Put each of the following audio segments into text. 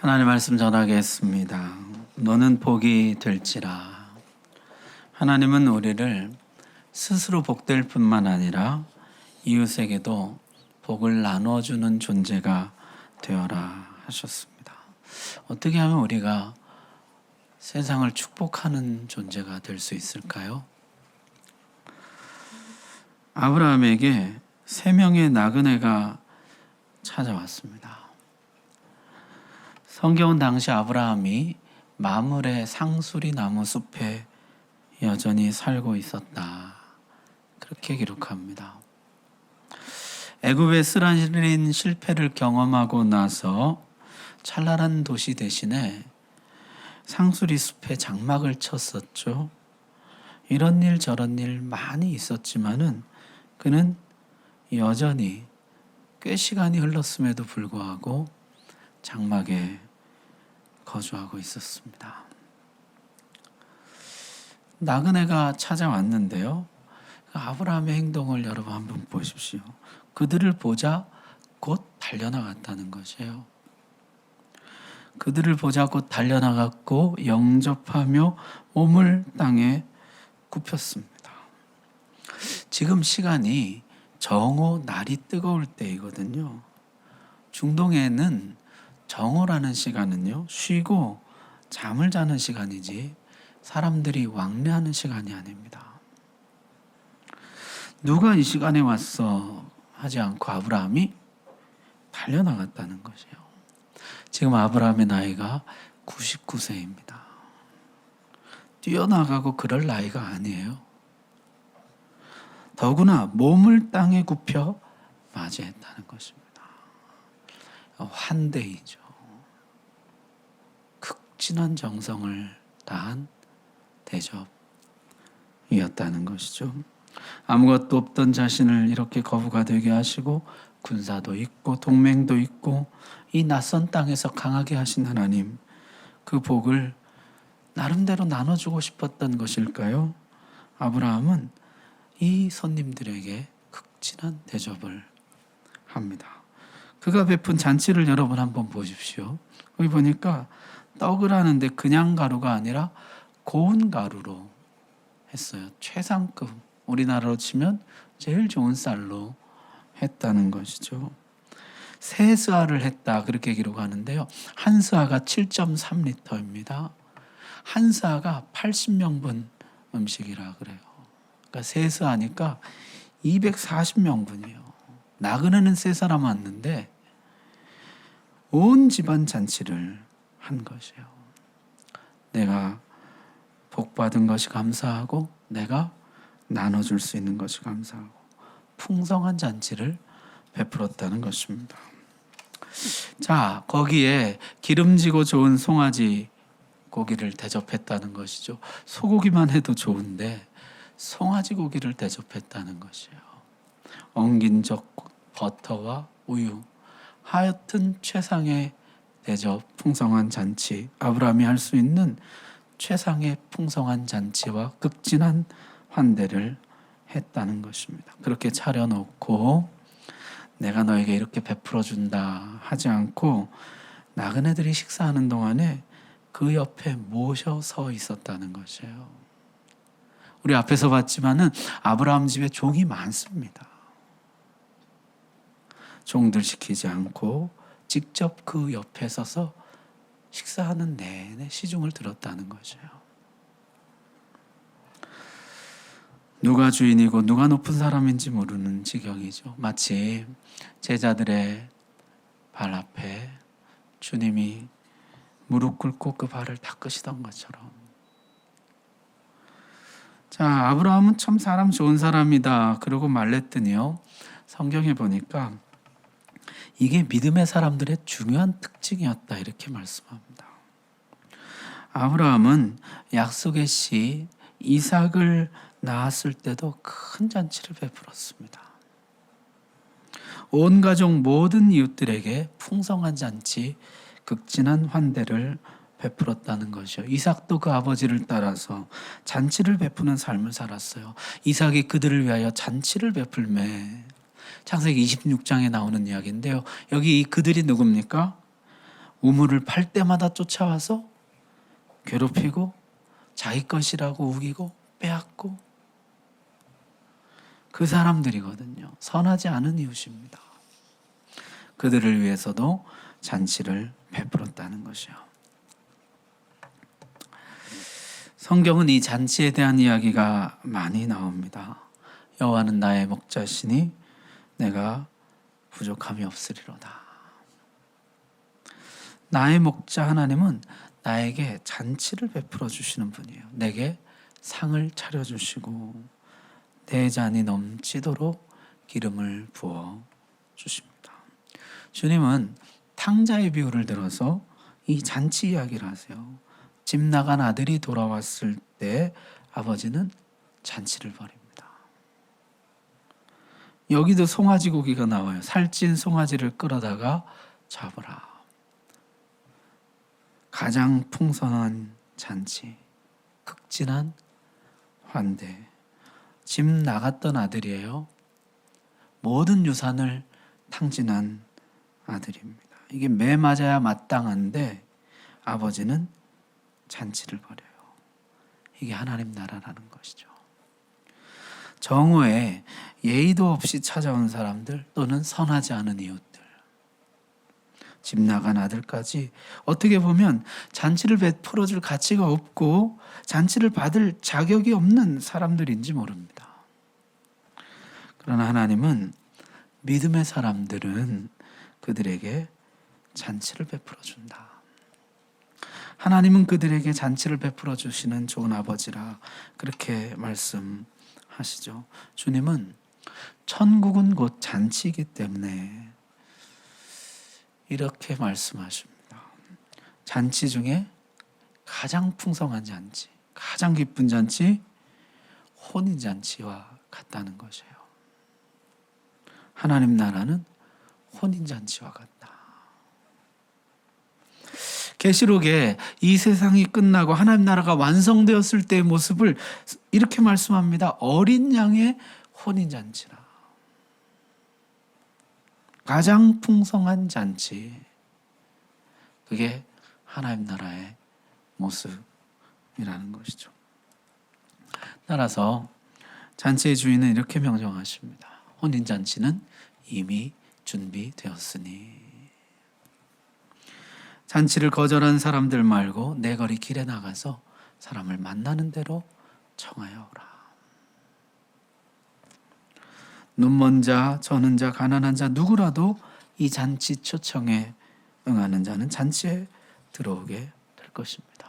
하나님 말씀 전하겠습니다. 너는 복이 될지라. 하나님은 우리를 스스로 복될 뿐만 아니라 이웃에게도 복을 나눠주는 존재가 되어라 하셨습니다. 어떻게 하면 우리가 세상을 축복하는 존재가 될 수 있을까요? 아브라함에게 3명의 나그네가 찾아왔습니다. 성경은 당시 아브라함이 마므레 상수리 나무 숲에 여전히 살고 있었다, 그렇게 기록합니다. 애굽의 쓰라린 실패를 경험하고 나서 찬란한 도시 대신에 상수리 숲에 장막을 쳤었죠. 이런 일 저런 일 많이 있었지만은 그는 여전히 꽤 시간이 흘렀음에도 불구하고 장막에 거주하고 있었습니다. 나그네가 찾아왔는데요, 아브라함의 행동을 여러분 한번 보십시오. 그들을 보자 곧 달려나갔다는 것이에요. 그들을 보자 곧 달려나갔고 영접하며 몸을 땅에 굽혔습니다. 지금 시간이 정오 날이 뜨거울 때이거든요. 중동에는 정오라는 시간은요, 쉬고 잠을 자는 시간이지 사람들이 왕래하는 시간이 아닙니다. 누가 이 시간에 왔어 하지 않고 아브라함이 달려나갔다는 것이에요. 지금 아브라함의 나이가 99세입니다. 뛰어나가고 그럴 나이가 아니에요. 더구나 몸을 땅에 굽혀 맞이했다는 것입니다. 환대이죠. 극진한 정성을 다한 대접이었다는 것이죠. 아무것도 없던 자신을 이렇게 거부가 되게 하시고 군사도 있고 동맹도 있고 이 낯선 땅에서 강하게 하신 하나님, 그 복을 나름대로 나눠주고 싶었던 것일까요? 아브라함은 이 손님들에게 극진한 대접을 합니다. 그가 베푼 잔치를 여러분 한번 보십시오. 여기 보니까 떡을 하는데 그냥 가루가 아니라 고운 가루로 했어요. 최상급, 우리나라로 치면 제일 좋은 쌀로 했다는 것이죠. 세 스아를 했다, 그렇게 기록하는데요. 한 스아가 7.3리터입니다. 한 스아가 80명분 음식이라 그래요. 그러니까 세 스아니까 240명분이에요. 나그네는 세 사람 왔는데 온 집안 잔치를 한 것이에요. 내가 복받은 것이 감사하고 내가 나눠줄 수 있는 것이 감사하고 풍성한 잔치를 베풀었다는 것입니다. 자, 거기에 기름지고 좋은 송아지 고기를 대접했다는 것이죠. 소고기만 해도 좋은데 송아지 고기를 대접했다는 것이에요. 엉긴 적, 버터와 우유, 하여튼 최상의 대접, 풍성한 잔치, 아브라함이 할 수 있는 최상의 풍성한 잔치와 극진한 환대를 했다는 것입니다. 그렇게 차려놓고 내가 너에게 이렇게 베풀어준다 하지 않고 나그네들이 식사하는 동안에 그 옆에 모셔 서 있었다는 것이에요. 우리 앞에서 봤지만은 아브라함 집에 종이 많습니다. 종들 시키지 않고 직접 그 옆에 서서 식사하는 내내 시중을 들었다는 것이에요. 누가 주인이고 누가 높은 사람인지 모르는 지경이죠. 마치 제자들의 발 앞에 주님이 무릎 꿇고 그 발을 닦으시던 것처럼. 자, 아브라함은 참 사람 좋은 사람이다 그러고 말랬더니요, 성경에 보니까 이게 믿음의 사람들의 중요한 특징이었다, 이렇게 말씀합니다. 아브라함은 약속의 씨 이삭을 낳았을 때도 큰 잔치를 베풀었습니다. 온 가족 모든 이웃들에게 풍성한 잔치, 극진한 환대를 베풀었다는 것이요. 이삭도 그 아버지를 따라서 잔치를 베푸는 삶을 살았어요. 이삭이 그들을 위하여 잔치를 베풀매. 창세기 26장에 나오는 이야기인데요. 여기 이 그들이 누굽니까? 우물을 팔 때마다 쫓아와서 괴롭히고 자기 것이라고 우기고 빼앗고 그 사람들이거든요. 선하지 않은 이웃입니다. 그들을 위해서도 잔치를 베풀었다는 것이요. 성경은 이 잔치에 대한 이야기가 많이 나옵니다. 여호와는 나의 목자시니 내가 부족함이 없으리로다. 나의 목자 하나님은 나에게 잔치를 베풀어 주시는 분이에요. 내게 상을 차려주시고 내 잔이 넘치도록 기름을 부어 주십니다. 주님은 탕자의 비유를 들어서 이 잔치 이야기를 하세요. 집 나간 아들이 돌아왔을 때 아버지는 잔치를 벌입니다. 여기도 송아지 고기가 나와요. 살찐 송아지를 끌어다가 잡으라. 가장 풍성한 잔치, 극진한 환대. 집 나갔던 아들이에요. 모든 유산을 탕진한 아들입니다. 이게 매 맞아야 마땅한데 아버지는 잔치를 벌여요. 이게 하나님 나라라는 것이죠. 정오에 예의도 없이 찾아온 사람들 또는 선하지 않은 이웃들, 집 나간 아들까지 어떻게 보면 잔치를 베풀어 줄 가치가 없고 잔치를 받을 자격이 없는 사람들인지 모릅니다. 그러나 하나님은 믿음의 사람들은 그들에게 잔치를 베풀어 준다. 하나님은 그들에게 잔치를 베풀어 주시는 좋은 아버지라 그렇게 말씀하시죠. 주님은 천국은 곧 잔치이기 때문에 이렇게 말씀하십니다. 잔치 중에 가장 풍성한 잔치, 가장 기쁜 잔치, 혼인잔치와 같다는 것이에요. 하나님 나라는 혼인잔치와 같다. 계시록에 이 세상이 끝나고 하나님 나라가 완성되었을 때의 모습을 이렇게 말씀합니다. 어린 양의 혼인잔치라. 가장 풍성한 잔치. 그게 하나님 나라의 모습이라는 것이죠. 따라서 잔치의 주인은 이렇게 명령하십니다. 혼인잔치는 이미 준비되었으니. 잔치를 거절한 사람들 말고 내 거리 길에 나가서 사람을 만나는 대로 청하여 오라. 눈먼 자, 저는 자, 가난한 자 누구라도 이 잔치 초청에 응하는 자는 잔치에 들어오게 될 것입니다.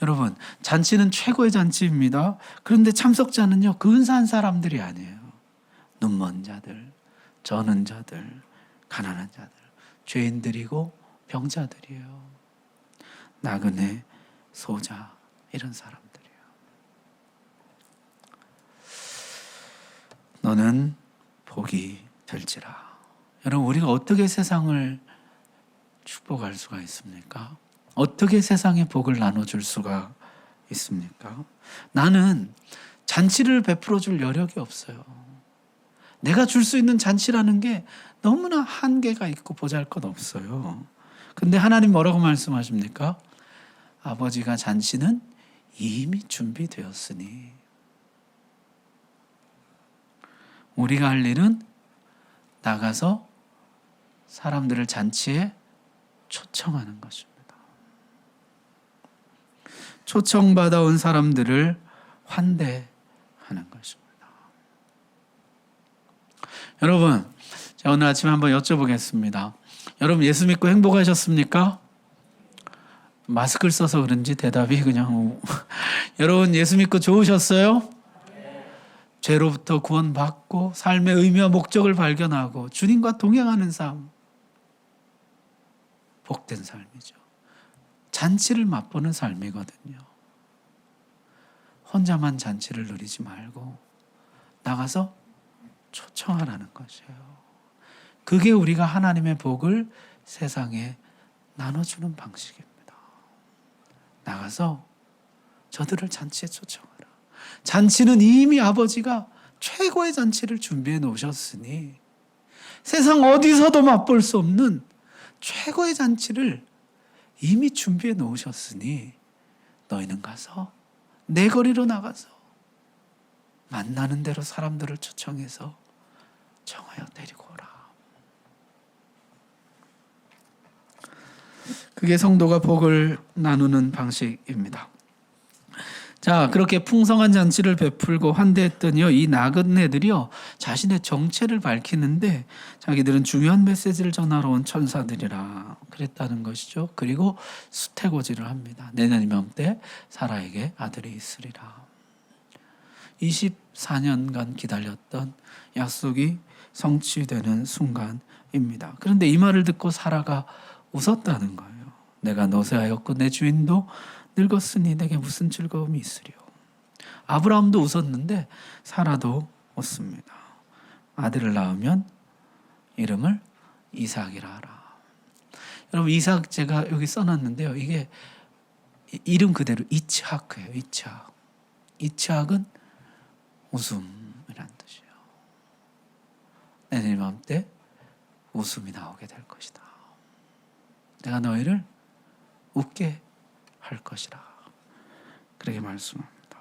여러분, 잔치는 최고의 잔치입니다. 그런데 참석자는요, 근사한 사람들이 아니에요. 눈먼 자들, 저는 자들, 가난한 자들, 죄인들이고 병자들이에요. 나그네, 소자 이런 사람들이에요. 너는 복이 될지라. 여러분, 우리가 어떻게 세상을 축복할 수가 있습니까? 어떻게 세상에 복을 나눠줄 수가 있습니까? 나는 잔치를 베풀어 줄 여력이 없어요. 내가 줄 수 있는 잔치라는 게 너무나 한계가 있고 보잘것없어요. 근데 하나님 뭐라고 말씀하십니까? 아버지가 잔치는 이미 준비되었으니 우리가 할 일은 나가서 사람들을 잔치에 초청하는 것입니다. 초청받아온 사람들을 환대하는 것입니다. 여러분, 제가 오늘 아침에 한번 여쭤보겠습니다. 여러분, 예수 믿고 행복하셨습니까? 마스크를 써서 그런지 대답이 그냥 여러분, 예수 믿고 좋으셨어요? 죄로부터 구원받고 삶의 의미와 목적을 발견하고 주님과 동행하는 삶, 복된 삶이죠. 잔치를 맛보는 삶이거든요. 혼자만 잔치를 누리지 말고 나가서 초청하라는 것이에요. 그게 우리가 하나님의 복을 세상에 나눠주는 방식입니다. 나가서 저들을 잔치에 초청하라. 잔치는 이미 아버지가 최고의 잔치를 준비해 놓으셨으니 세상 어디서도 맛볼 수 없는 최고의 잔치를 이미 준비해 놓으셨으니 너희는 가서 내 거리로 나가서 만나는 대로 사람들을 초청해서 청하여 데리고 오라. 그게 성도가 복을 나누는 방식입니다. 자, 그렇게 풍성한 잔치를 베풀고 환대했더니요, 이 나그네들이요 자신의 정체를 밝히는데 자기들은 중요한 메시지를 전하러 온 천사들이라 그랬다는 것이죠. 그리고 수태고지를 합니다. 내년 이맘때 사라에게 아들이 있으리라. 24년간 기다렸던 약속이 성취되는 순간입니다. 그런데 이 말을 듣고 사라가 웃었다는 거예요. 내가 노쇠하였고 내 주인도 늙었으니 내게 무슨 즐거움이 있으리요. 아브라함도 웃었는데 사라도 웃습니다. 아들을 낳으면 이름을 이삭이라 하라. 여러분, 이삭 제가 여기 써놨는데요. 이게 이름 그대로 이츠하크예요. 이츠학. 이츠학은 웃음이라는 뜻이에요. 내년 이맘때 웃음이 나오게 될 것이다. 내가 너희를 웃게 할 것이라. 그렇게 말씀합니다.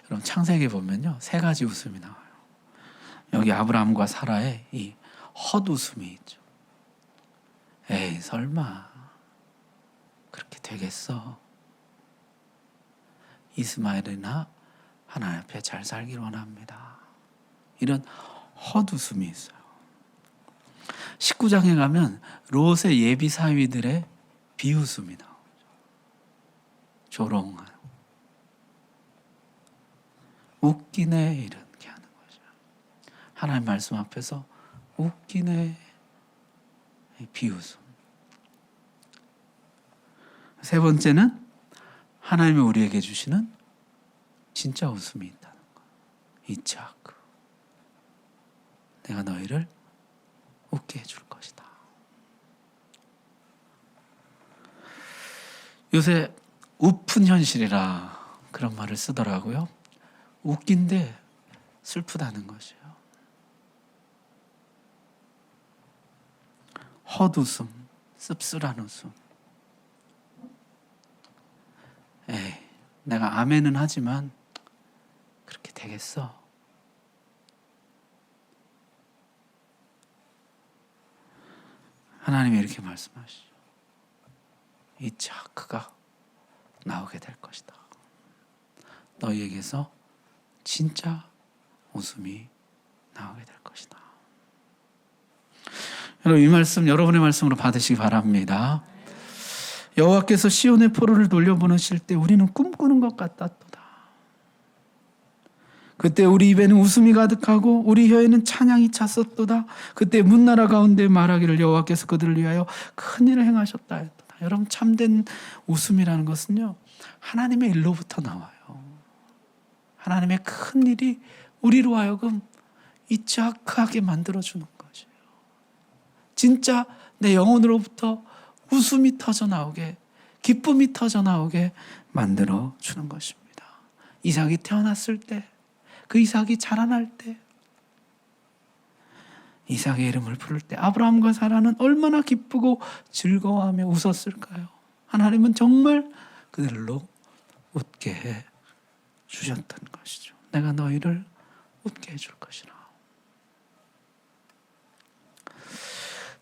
여러분, 창세기 보면요 3가지 웃음이 나와요. 여기 아브라함과 사라의 이 헛웃음이 있죠. 에이, 설마 그렇게 되겠어? 이스마엘이나 하나님 앞에 잘 살기를 원합니다. 이런 헛웃음이 있어요. 19장에 가면 롯의 예비 사위들의 비웃음이 나오죠. 조롱한, 웃기네 이렇게 하는 거죠. 하나님 말씀 앞에서 웃기네, 비웃음. 3번째는 하나님이 우리에게 주시는 진짜 웃음이 있다는 거. 이츠하크. 내가 너희를 웃게 해줄 것이다. 요새 우픈 현실이라 그런 말을 쓰더라고요. 웃긴데 슬프다는 것이에요. 헛웃음, 씁쓸한 웃음. 에이, 내가 아멘은 하지만 그렇게 되겠어? 하나님이 이렇게 말씀하시죠. 이츠하크가 나오게 될 것이다. 너희에게서 진짜 웃음이 나오게 될 것이다. 여러분, 이 말씀 여러분의 말씀으로 받으시기 바랍니다. 여호와께서 시온의 포로를 돌려보내실 때 우리는 꿈꾸는 것 같았도다. 그때 우리 입에는 웃음이 가득하고 우리 혀에는 찬양이 찼었도다. 그때 문나라 가운데 말하기를 여호와께서 그들을 위하여 큰 일을 행하셨다 했도다. 여러분, 참된 웃음이라는 것은요 하나님의 일로부터 나와요. 하나님의 큰 일이 우리로 하여금 이츠하크하게 만들어주는 것이에요. 진짜 내 영혼으로부터 웃음이 터져나오게, 기쁨이 터져나오게 만들어주는 것입니다. 이삭이 태어났을 때, 그 이삭이 자라날 때, 이삭의 이름을 부를 때 아브라함과 사라는 얼마나 기쁘고 즐거워하며 웃었을까요? 하나님은 정말 그들로 웃게 해 주셨던 것이죠. 내가 너희를 웃게 해줄 것이라.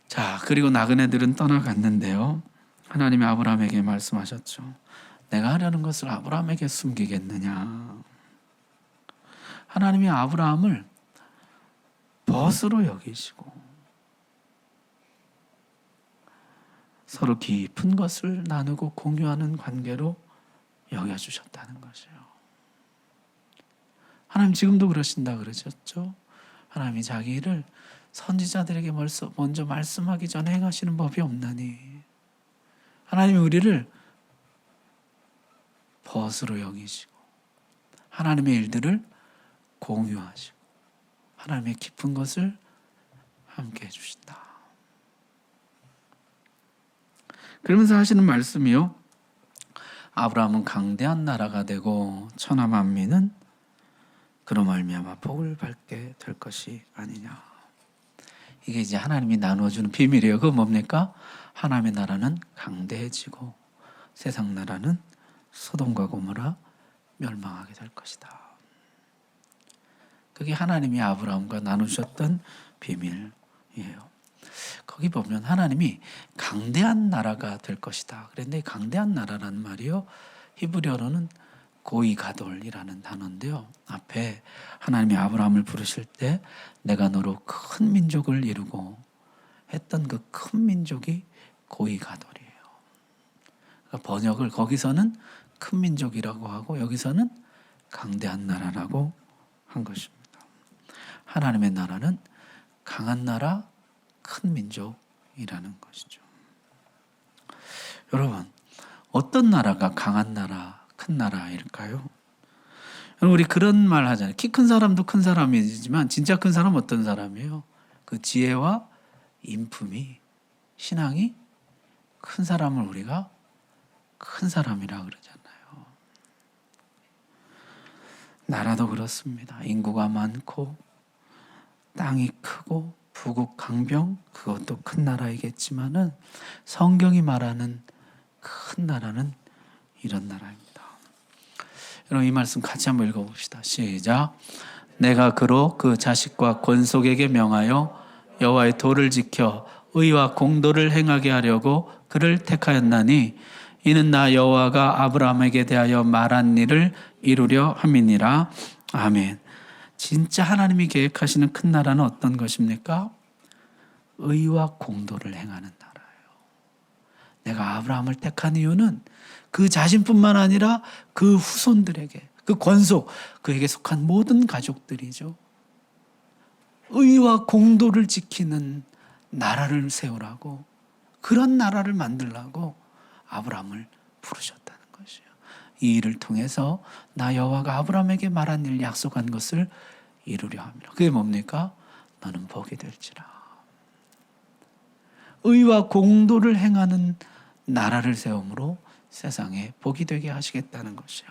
자, 그리고 나그네들은 떠나갔는데요. 하나님이 아브라함에게 말씀하셨죠. 내가 하려는 것을 아브라함에게 숨기겠느냐. 하나님이 아브라함을 벗으로 여기시고 서로 깊은 것을 나누고 공유하는 관계로 여겨주셨다는 것이에요. 하나님 지금도 그러신다 그러셨죠. 하나님이 자기 일을 선지자들에게 먼저 말씀하기 전에 행하시는 법이 없나니, 하나님이 우리를 벗으로 여기시고 하나님의 일들을 공유하시고 하나님의 깊은 것을 함께 해주신다. 그러면서 하시는 말씀이요, 아브라함은 강대한 나라가 되고 천하 만민은 그로 말미암아 복을 받게 될 것이 아니냐. 이게 이제 하나님이 나누어주는 비밀이에요. 그건 뭡니까? 하나님의 나라는 강대해지고 세상 나라는 소돔과 고모라 멸망하게 될 것이다. 그게 하나님이 아브라함과 나누셨던 비밀이에요. 거기 보면 하나님이 강대한 나라가 될 것이다. 그런데 강대한 나라라는 말이요, 히브리어로는 고이가돌이라는 단어인데요. 앞에 하나님이 아브라함을 부르실 때 내가 너로 큰 민족을 이루고 했던 그 큰 민족이 고이가돌이에요. 그러니까 번역을 거기서는 큰 민족이라고 하고 여기서는 강대한 나라라고 한 것입니다. 하나님의 나라는 강한 나라, 큰 민족이라는 것이죠. 여러분, 어떤 나라가 강한 나라, 큰 나라일까요? 우리 그런 말 하잖아요. 키 큰 사람도 큰 사람이지만 진짜 큰 사람은 어떤 사람이에요? 그 지혜와 인품이, 신앙이 큰 사람을 우리가 큰 사람이라 그러잖아요. 나라도 그렇습니다. 인구가 많고 땅이 크고 부국 강병, 그것도 큰 나라이겠지만은 성경이 말하는 큰 나라는 이런 나라입니다. 여러분, 이 말씀 같이 한번 읽어봅시다. 시작. 내가 그로 그 자식과 권속에게 명하여 여호와의 도를 지켜 의와 공도를 행하게 하려고 그를 택하였나니 이는 나 여호와가 아브라함에게 대하여 말한 일을 이루려 함이니라. 아멘. 진짜 하나님이 계획하시는 큰 나라는 어떤 것입니까? 의와 공도를 행하는 나라예요. 내가 아브라함을 택한 이유는 그 자신뿐만 아니라 그 후손들에게, 그 권속, 그에게 속한 모든 가족들이죠. 의와 공도를 지키는 나라를 세우라고, 그런 나라를 만들라고 아브라함을 부르셨다는 것이에요. 이 일을 통해서 나 여호와가 아브라함에게 말한 일, 약속한 것을 이루려 함이라. 그게 뭡니까? 너는 복이 될지라. 의와 공도를 행하는 나라를 세움으로 세상에 복이 되게 하시겠다는 것이요.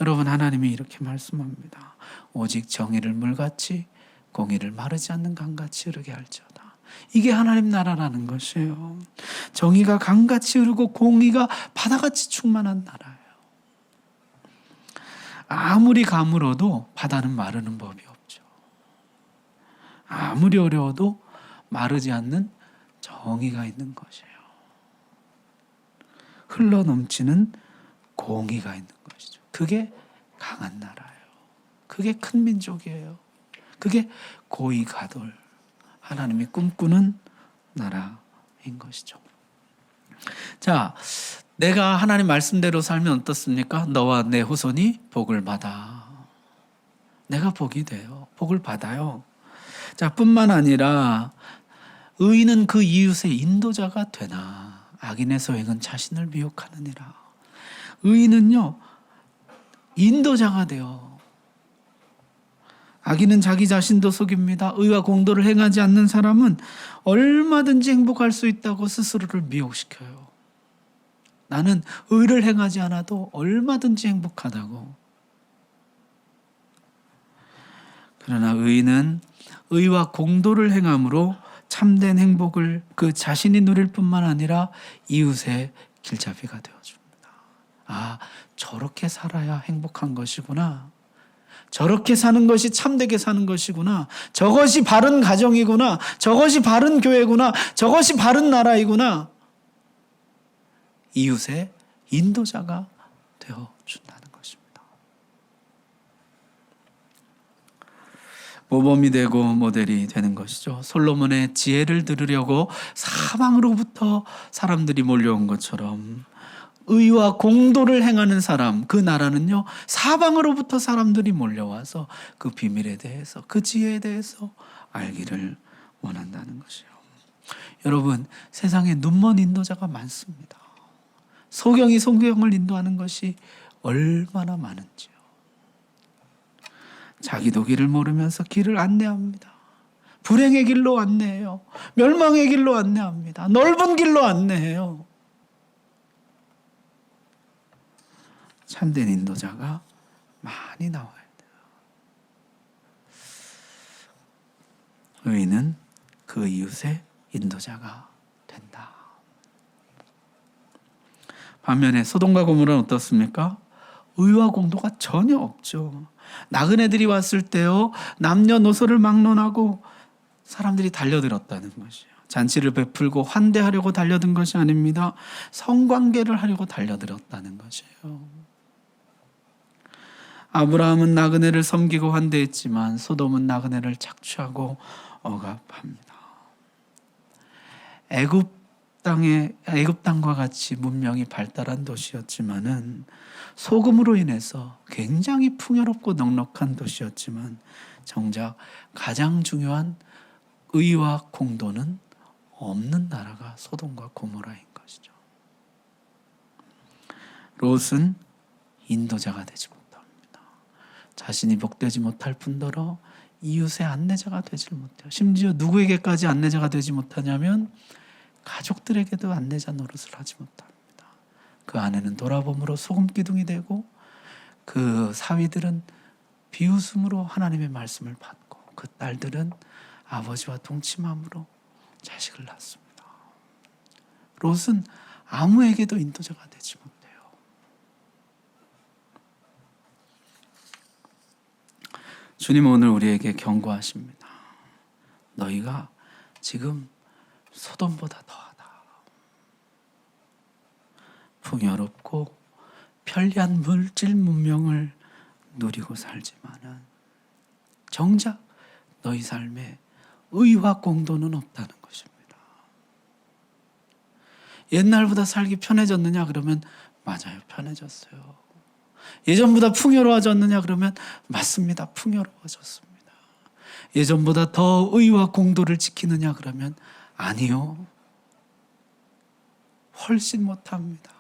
여러분, 하나님이 이렇게 말씀합니다. 오직 정의를 물같이 공의를 마르지 않는 강같이 흐르게 할지어다. 이게 하나님 나라라는 것이에요. 정의가 강같이 흐르고 공의가 바다같이 충만한 나라예요. 아무리 가물어도 바다는 마르는 법이 없죠. 아무리 어려워도 마르지 않는 정의가 있는 것이에요. 흘러넘치는 공의가 있는 것이죠. 그게 강한 나라예요. 그게 큰 민족이에요. 그게 고이가돌, 하나님이 꿈꾸는 나라인 것이죠. 자, 내가 하나님 말씀대로 살면 어떻습니까? 너와 내 후손이 복을 받아. 내가 복이 돼요. 복을 받아요. 자, 뿐만 아니라 의인은 그 이웃의 인도자가 되나 악인의 소행은 자신을 미혹하느니라. 의인은요, 인도자가 돼요. 악인은 자기 자신도 속입니다. 의와 공도를 행하지 않는 사람은 얼마든지 행복할 수 있다고 스스로를 미혹시켜요. 나는 의를 행하지 않아도 얼마든지 행복하다고. 그러나 의인은 의와 공도를 행함으로 참된 행복을 그 자신이 누릴 뿐만 아니라 이웃의 길잡이가 되어줍니다. 아, 저렇게 살아야 행복한 것이구나. 저렇게 사는 것이 참되게 사는 것이구나. 저것이 바른 가정이구나. 저것이 바른 교회구나. 저것이 바른 나라이구나. 이웃의 인도자가 되어준다는 것입니다. 모범이 되고 모델이 되는 것이죠. 솔로몬의 지혜를 들으려고 사방으로부터 사람들이 몰려온 것처럼 의와 공도를 행하는 사람, 그 나라는요, 사방으로부터 사람들이 몰려와서 그 비밀에 대해서, 그 지혜에 대해서 알기를 원한다는 것이에요. 여러분, 세상에 눈먼 인도자가 많습니다. 소경이 소경을 인도하는 것이 얼마나 많은지요. 자기도 길을 모르면서 길을 안내합니다. 불행의 길로 안내해요. 멸망의 길로 안내합니다. 넓은 길로 안내해요. 참된 인도자가 많이 나와야 돼요. 의인은 그 이웃의 인도자가 된다. 반면에 소돔과 고모라는 어떻습니까? 의와 공도가 전혀 없죠. 나그네들이 왔을 때요, 남녀노소를 막론하고 사람들이 달려들었다는 것이에요. 잔치를 베풀고 환대하려고 달려든 것이 아닙니다. 성관계를 하려고 달려들었다는 것이에요. 아브라함은 나그네를 섬기고 환대했지만 소돔은 나그네를 착취하고 억압합니다. 애굽 땅과 같이 문명이 발달한 도시였지만은 소금으로 인해서 굉장히 풍요롭고 넉넉한 도시였지만 정작 가장 중요한 의와 공도는 없는 나라가 소돔과 고모라인 것이죠. 롯은 인도자가 되지 못합니다. 자신이 복되지 못할 뿐더러 이웃의 안내자가 되지 못해요. 심지어 누구에게까지 안내자가 되지 못하냐면 가족들에게도 안내자 노릇을 하지 못합니다. 그 아내는 돌아봄으로 소금기둥이 되고 그 사위들은 비웃음으로 하나님의 말씀을 받고 그 딸들은 아버지와 동침함으로 자식을 낳습니다. 롯은 아무에게도 인도자가 되지 못해요. 주님은 오늘 우리에게 경고하십니다. 너희가 지금 소돔보다 더하다. 풍요롭고 편리한 물질 문명을 누리고 살지만은 정작 너희 삶에 의와 공도는 없다는 것입니다. 옛날보다 살기 편해졌느냐 그러면 맞아요, 편해졌어요. 예전보다 풍요로워졌느냐 그러면 맞습니다, 풍요로워졌습니다. 예전보다 더 의와 공도를 지키느냐 그러면 아니요, 훨씬 못합니다.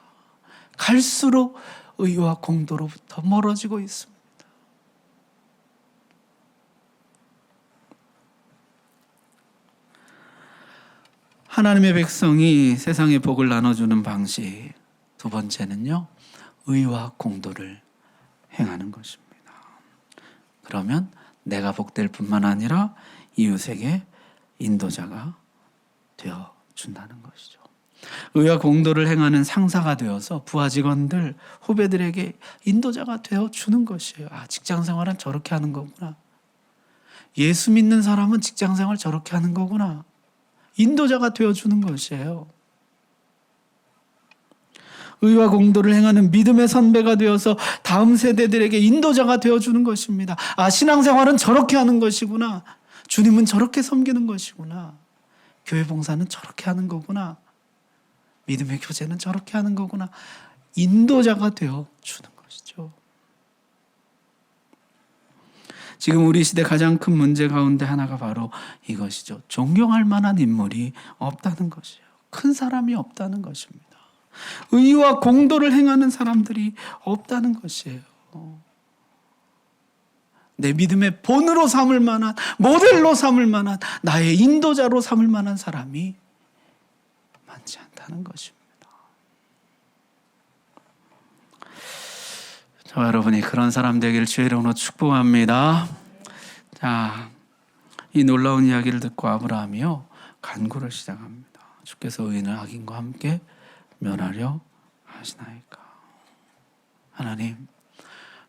갈수록 의와 공도로부터 멀어지고 있습니다. 하나님의 백성이 세상의 복을 나눠주는 방식, 두 번째는요, 의와 공도를 행하는 것입니다. 그러면 내가 복될 뿐만 아니라 이웃에게 인도자가 되어준다는 것이죠. 의와 공도를 행하는 상사가 되어서 부하 직원들, 후배들에게 인도자가 되어주는 것이에요. 아, 직장생활은 저렇게 하는 거구나. 예수 믿는 사람은 직장생활 저렇게 하는 거구나. 인도자가 되어주는 것이에요. 의와 공도를 행하는 믿음의 선배가 되어서 다음 세대들에게 인도자가 되어주는 것입니다. 아, 신앙생활은 저렇게 하는 것이구나. 주님은 저렇게 섬기는 것이구나. 교회 봉사는 저렇게 하는 거구나. 믿음의 교제는 저렇게 하는 거구나. 인도자가 되어주는 것이죠. 지금 우리 시대 가장 큰 문제 가운데 하나가 바로 이것이죠. 존경할 만한 인물이 없다는 것이에요. 큰 사람이 없다는 것입니다. 의와 공도를 행하는 사람들이 없다는 것이에요. 내 믿음의 본으로 삼을 만한, 모델로 삼을 만한, 나의 인도자로 삼을 만한 사람이 많지 않다는 것입니다. 저와 여러분이 그런 사람 되기를 주의 이름으로 축복합니다. 자, 이 놀라운 이야기를 듣고 아브라함이요, 간구를 시작합니다. 주께서 의인을 악인과 함께 멸하려 하시나이까.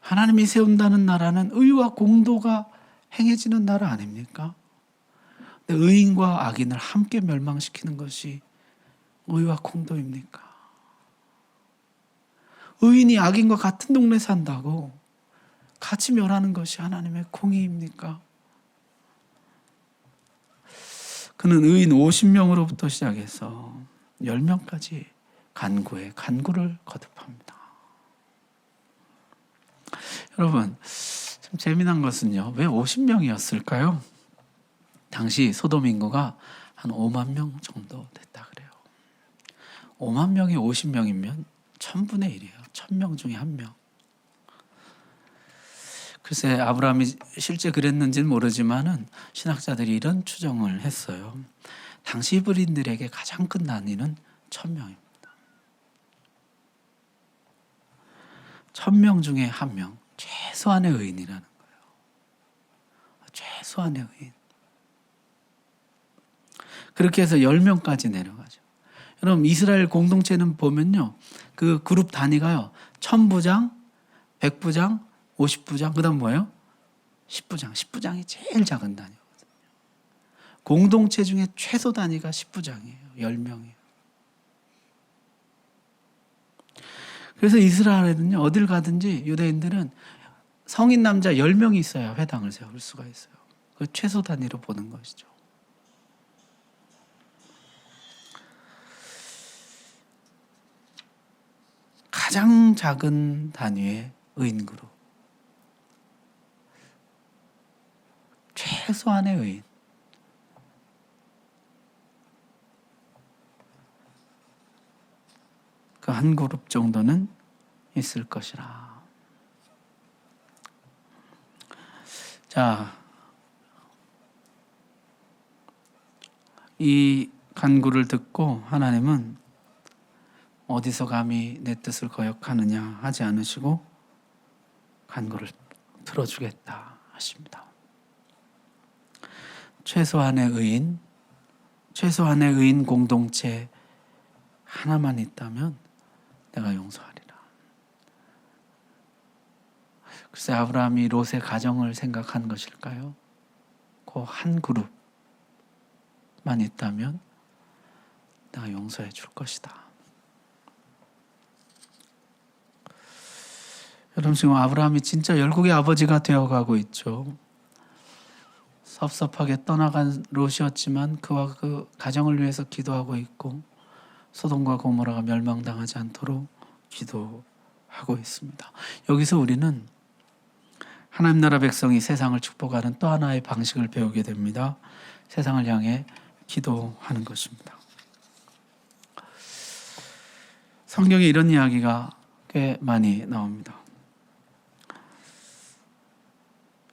하나님이 세운다는 나라는 의와 공도가 행해지는 나라 아닙니까? 근데 의인과 악인을 함께 멸망시키는 것이 의와 공도입니까? 의인이 악인과 같은 동네 산다고 같이 멸하는 것이 하나님의 공의입니까? 그는 의인 50명으로부터 시작해서 10명까지 간구를 거듭합니다. 여러분, 참 재미난 것은요, 왜 50명이었을까요? 당시 소돔 인구가 한 5만 명 정도 됐다 그래요. 5만 명이 50명이면 1000분의 1이에요. 1000명 중에 1명. 글쎄 아브라함이 실제 그랬는지는 모르지만은 신학자들이 이런 추정을 했어요. 당시 히브리인들에게 가장 큰 난이는 1000명입니다. 1000명 중에 1명, 최소한의 의인이라는 거예요. 최소한의 의인. 그렇게 해서 10명까지 내려가죠. 여러분 이스라엘 공동체는 보면요. 그 그룹 단위가요. 1000부장, 100부장, 50부장, 그 다음 뭐예요? 10부장. 10부장이 제일 작은 단위거든요. 공동체 중에 최소 단위가 10부장이에요. 10명이에요. 그래서 이스라엘에는요. 어딜 가든지 유대인들은 성인 남자 10명이 있어야 회당을 세울 수가 있어요. 그 최소 단위로 보는 것이죠. 가장 작은 단위의 의인 그룹. 최소한의 의인. 그 한 그룹 정도는 있을 것이라. 자, 이 간구를 듣고 하나님은 어디서 감히 내 뜻을 거역하느냐 하지 않으시고 간구를 들어주겠다 하십니다. 최소한의 의인 공동체 하나만 있다면 내가 용서하리라. 글쎄 아브라함이 롯의 가정을 생각한 것일까요? 그 한 그룹만 있다면 내가 용서해 줄 것이다. 여러분 지금 아브라함이 진짜 열국의 아버지가 되어가고 있죠. 섭섭하게 떠나간 롯이었지만 그와 그 가정을 위해서 기도하고 있고 소돔과 고모라가 멸망당하지 않도록 기도하고 있습니다. 여기서 우리는 하나님 나라 백성이 세상을 축복하는 또 하나의 방식을 배우게 됩니다. 세상을 향해 기도하는 것입니다. 성경에 이런 이야기가 꽤 많이 나옵니다.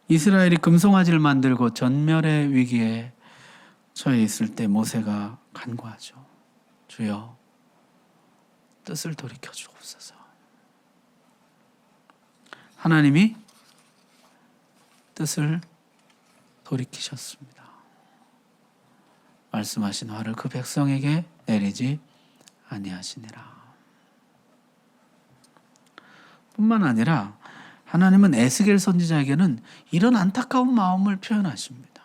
이스라엘이 금송아지를 만들고 전멸의 위기에 처해 있을 때 모세가 간구하죠. 주여 뜻을 돌이켜 주옵소서. 하나님이 뜻을 돌이키셨습니다. 말씀하신 화를 그 백성에게 내리지 아니하시니라. 뿐만 아니라 하나님은 에스겔 선지자에게는 이런 안타까운 마음을 표현하십니다.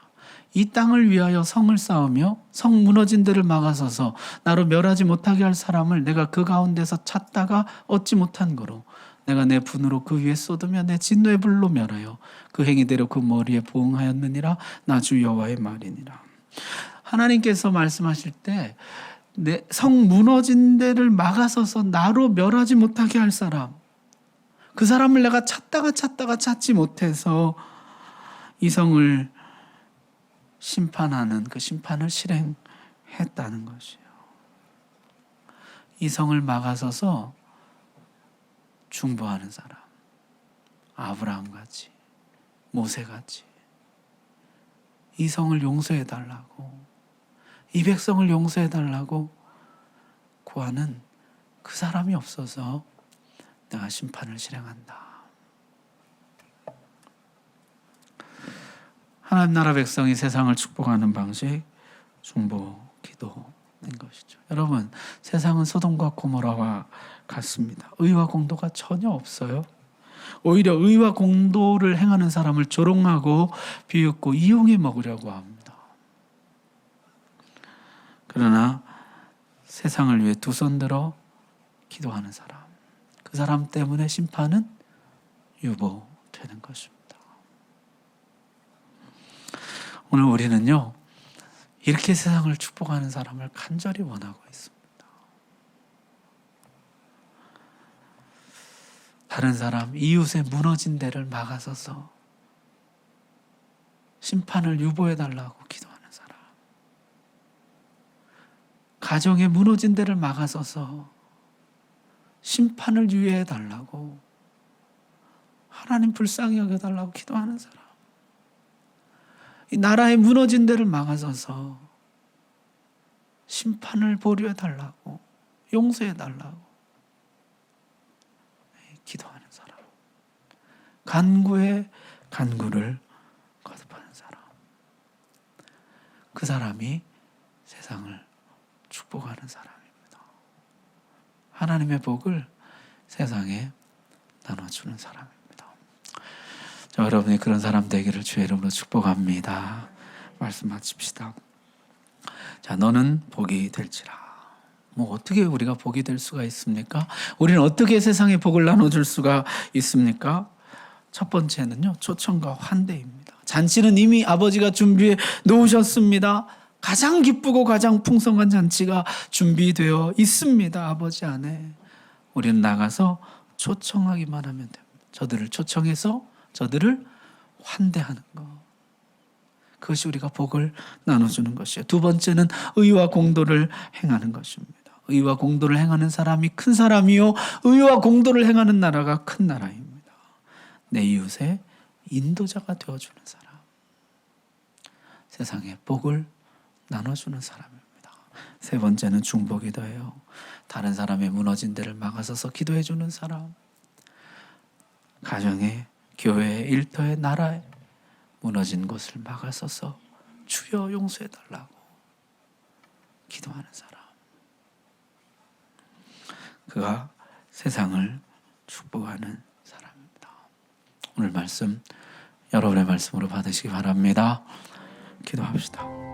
이 땅을 위하여 성을 쌓으며 성 무너진 데를 막아서서 나로 멸하지 못하게 할 사람을 내가 그 가운데서 찾다가 얻지 못한 거로 내가 내 분으로 그 위에 쏟으며 내 진노의 불로 멸하여 그 행위대로 그 머리에 보응하였느니라. 나 주 여호와의 말이니라. 하나님께서 말씀하실 때 내 성 무너진 데를 막아서서 나로 멸하지 못하게 할 사람, 그 사람을 내가 찾다가 찾지 못해서 이 성을 심판하는 그 심판을 실행했다는 것이에요. 이 성을 막아서서 중보하는 사람, 아브라함같이, 모세같이 이 성을 용서해달라고, 이 백성을 용서해달라고 구하는 그 사람이 없어서 내가 심판을 실행한다. 하나님 나라 백성이 세상을 축복하는 방식, 중보, 기도인 것이죠. 여러분, 세상은 소돔과 고모라와 같습니다. 의와 공도가 전혀 없어요. 오히려 의와 공도를 행하는 사람을 조롱하고 비웃고 이용해 먹으려고 합니다. 그러나 세상을 위해 두 손 들어 기도하는 사람, 그 사람 때문에 심판은 유보되는 것입니다. 오늘 우리는요, 이렇게 세상을 축복하는 사람을 간절히 원하고 있습니다. 다른 사람, 이웃의 무너진 데를 막아서서 심판을 유보해달라고 기도하는 사람, 가정의 무너진 데를 막아서서 심판을 유예해달라고, 하나님 불쌍히 여겨달라고 기도하는 사람, 이 나라의 무너진 데를 막아서서 심판을 보류해달라고, 용서해달라고 기도하는 사람, 간구에 간구를 거듭하는 사람, 그 사람이 세상을 축복하는 사람입니다. 하나님의 복을 세상에 나눠주는 사람입니다. 자, 여러분이 그런 사람 되기를 주의 이름으로 축복합니다. 말씀 마칩시다. 자, 너는 복이 될지라. 어떻게 우리가 복이 될 수가 있습니까? 우리는 어떻게 세상에 복을 나눠줄 수가 있습니까? 첫 번째는요, 초청과 환대입니다. 잔치는 이미 아버지가 준비해 놓으셨습니다. 가장 기쁘고 가장 풍성한 잔치가 준비되어 있습니다. 아버지 안에. 우리는 나가서 초청하기만 하면 됩니다. 저들을 초청해서 저들을 환대하는 것. 그것이 우리가 복을 나눠주는 것이에요. 두 번째는 의와 공도를 행하는 것입니다. 의와 공도를 행하는 사람이 큰 사람이요, 의와 공도를 행하는 나라가 큰 나라입니다. 내 이웃의 인도자가 되어주는 사람, 세상에 복을 나눠주는 사람입니다. 세 번째는 중보기도예요. 다른 사람의 무너진 데를 막아서서 기도해주는 사람, 가정에, 교회에, 일터에, 나라에 무너진 곳을 막아서서 주여 용서해달라고 기도하는 사람, 그가 세상을 축복하는 사람입니다. 오늘 말씀 여러분의 말씀으로 받으시기 바랍니다. 기도합시다.